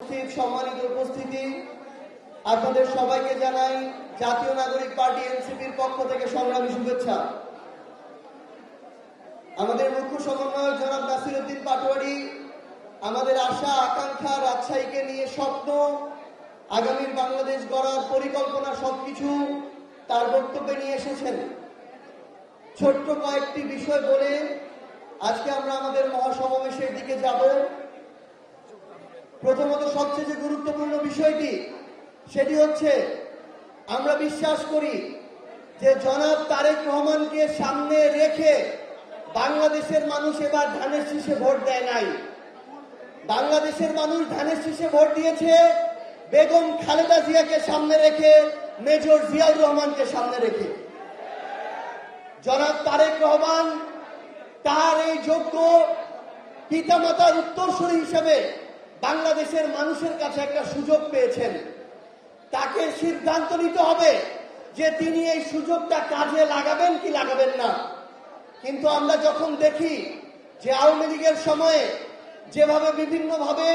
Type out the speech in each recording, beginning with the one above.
সম্মানিত উপস্থিতি, আপনাদের সবাইকে জানাই জাতীয় নাগরিক পার্টি এনসিপির পক্ষ থেকে সংগ্রামী শুভেচ্ছা। আমাদের মুখ্য সমন্বয়ক জনাব নাসির উদ্দিন পাটোয়ারি আমাদের আশা আকাঙ্ক্ষা, রাজশাহীকে নিয়ে স্বপ্ন, আগামীর বাংলাদেশ গড়ার পরিকল্পনা সবকিছু তার বক্তব্যে নিয়ে এসেছেন। ছোট্ট কয়েকটি বিষয় বলে আজকে আমরা আমাদের মহাসমাবেশের দিকে যাব। প্রথমত সবচেয়ে গুরুত্বপূর্ণ বিষয়টি সেটি হচ্ছে, আমরা বিশ্বাস করি যে জনাব তারেক রহমানকে সামনে রেখে বাংলাদেশের মানুষ এবার ধানের শীষে ভোট দেয় নাই। বাংলাদেশের মানুষ ধানের শীষে ভোট দিয়েছে বেগম খালেদা জিয়াকে সামনে রেখে, মেজর জিয়াউর রহমানকে সামনে রেখে। জনাব তারেক রহমান তার এই যোগ্য পিতামাতার উত্তরসূরি হিসেবে বাংলাদেশের মানুষের কাছে একটা সুযোগ পেয়েছেন। তাকে সিদ্ধান্ত নিতে হবে যে তিনি এই সুযোগটা কাজে লাগাবেন কি লাগাবেন না। কিন্তু আমরা যখন দেখি যে আওয়ামী লীগের সময়ে যেভাবে বিভিন্নভাবে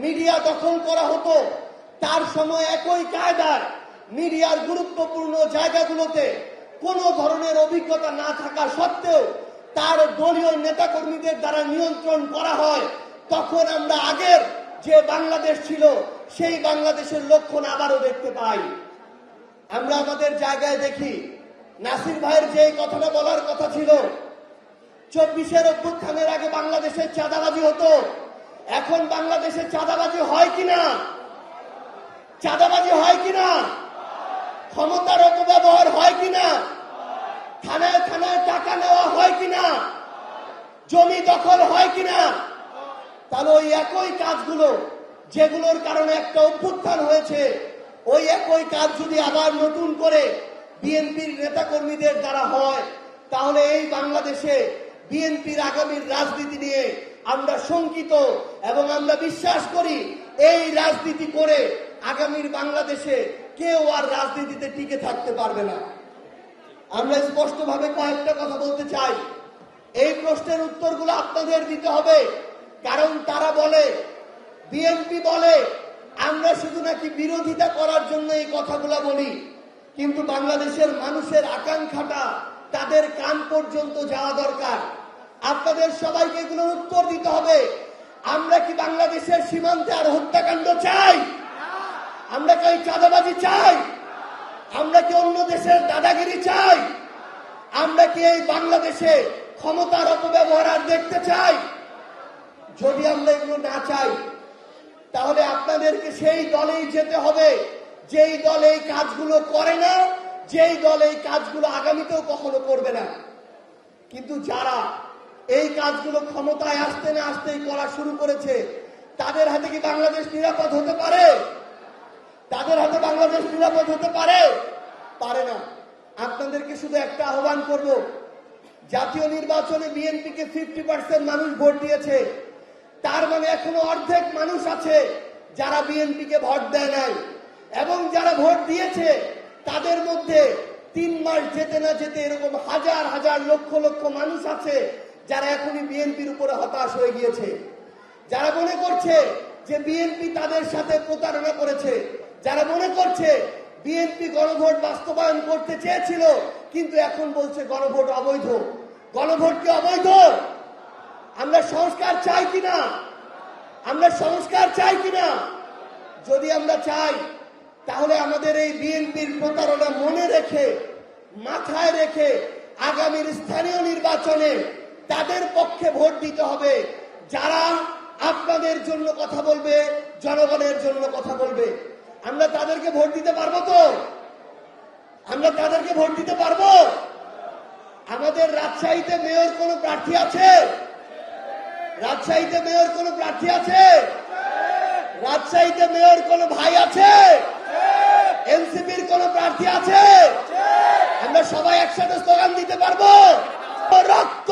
মিডিয়া দখল করা হতো, তার সময় একই কায়দায় মিডিয়ার গুরুত্বপূর্ণ জায়গাগুলোতে কোনো ধরনের অভিজ্ঞতা না থাকা সত্ত্বেও তার দলীয় নেতাকর্মীদের দ্বারা নিয়ন্ত্রণ করা হয়, তখন আমরা আগের যে বাংলাদেশ ছিল সেই বাংলাদেশের লক্ষণ আবারও দেখতে পাই। আমরা আমাদের জায়গায় দেখি নাসির ভাইয়ের যে কথাটা বলার কথা ছিল, 24-এর অভ্যুত্থানের আগে বাংলাদেশে চাঁদাবাজি হতো, এখন বাংলাদেশে চাঁদাবাজি হয় কিনা? চাঁদাবাজি হয় কিনা? ক্ষমতার অপব্যবহার হয় কিনা? থানায় থানায় টাকা নেওয়া হয় কিনা? জমি দখল হয় কিনা? তাহলে ওই একই কাজগুলো যেগুলোর কারণে একটা অভ্যুত্থান হয়েছে, ওই একই কাজ যদি আবার নতুন করে বিএনপির নেতাকর্মীদের দ্বারা হয়, তাহলে এই বাংলাদেশে বিএনপির আগামীর রাজনীতি নিয়ে আমরা শঙ্কিত এবং আমরা বিশ্বাস করি এই রাজনীতি করে আগামীর বাংলাদেশে কেউ আর রাজনীতিতে টিকে থাকতে পারবে না। আমরা স্পষ্টভাবে কয়েকটা কথা বলতে চাই। এই প্রশ্নের উত্তরগুলো আপনাদের দিতে হবে, কারণ তারা বলে, বিএনপি বলে আমরা শুধু নাকি বিরোধিতা করার জন্য এই কথাগুলো বলি, কিন্তু বাংলাদেশের মানুষের আকাঙ্ক্ষাটা তাদের কান পর্যন্ত যাওয়া দরকার। আপনাদের সবাইকে এগুলোর উত্তর দিতে হবে। আমরা কি বাংলাদেশের সীমান্তে আর হত্যাকাণ্ড চাই? আমরা কি চাঁদাবাজি চাই? আমরা কি অন্য দেশের দাদাগিরি চাই? আমরা কি এই বাংলাদেশে ক্ষমতার অপব্যবহার আর দেখতে চাই? যদি আমরা এগুলো না চাই, তাহলে আপনাদেরকে সেই দলেই যেতে হবে যেই দল এই কাজগুলো করে না, যেই দল এই কাজগুলো আগামীতেও কখনো করবে না। কিন্তু যারা এই কাজগুলো ক্ষমতায় আসতে না আসতেই করা শুরু করেছে, তাদের হাতে কি বাংলাদেশ নিরাপদ হতে পারে? তাদের হাতে বাংলাদেশ নিরাপদ হতে পারে? পারে না। আপনাদেরকে শুধু একটা আহ্বান করব, জাতীয় নির্বাচনে বিএনপিকে 50% মানুষ ভোট দিয়েছে, তার মানে এখনো অর্ধেক মানুষ আছে যারা বিএনপিকে ভোট দেয় নাই, এবং যারা ভোট দিয়েছে তাদের মধ্যে 3 মাস যেতে না যেতে এরকম হাজার হাজার লক্ষ লক্ষ মানুষ আছে যারা এখনই বিএনপির উপরে হতাশ হয়ে গিয়েছে, যারা মনে করছে যে বিএনপি তাদের সাথে প্রতারণা করেছে, যারা মনে করছে বিএনপি গণভোট বাস্তবায়ন করতে চেয়েছিল কিন্তু এখন বলছে গণভোট অবৈধ। গণভোট কি অবৈধ? আমরা সংস্কার চাই কিনা? আমরা সংস্কার চাই কিনা? যদি আমরা চাই, তাহলে আমাদের এই বিএনপির প্রতারণা মনে রেখে, মাথায় রেখে আগামীর স্থানীয় নির্বাচনে তাদের পক্ষে ভোট দিতে হবে যারা আপনাদের জন্য কথা বলবে, জনগণের জন্য কথা বলবে। আমরা তাদেরকে ভোট দিতে পারবো তো? আমরা তাদেরকে ভোট দিতে পারবো? আমাদের রাজশাহীতে মেয়র কোন প্রার্থী আছে? রাজশাহীতে মেয়র কোন প্রার্থী আছে? রাজশাহীতে মেয়র কোন ভাই আছে? এনসিপির কোন প্রার্থী আছে? আমরা সবাই একসাথে স্লোগান দিতে পারবো, রক্ত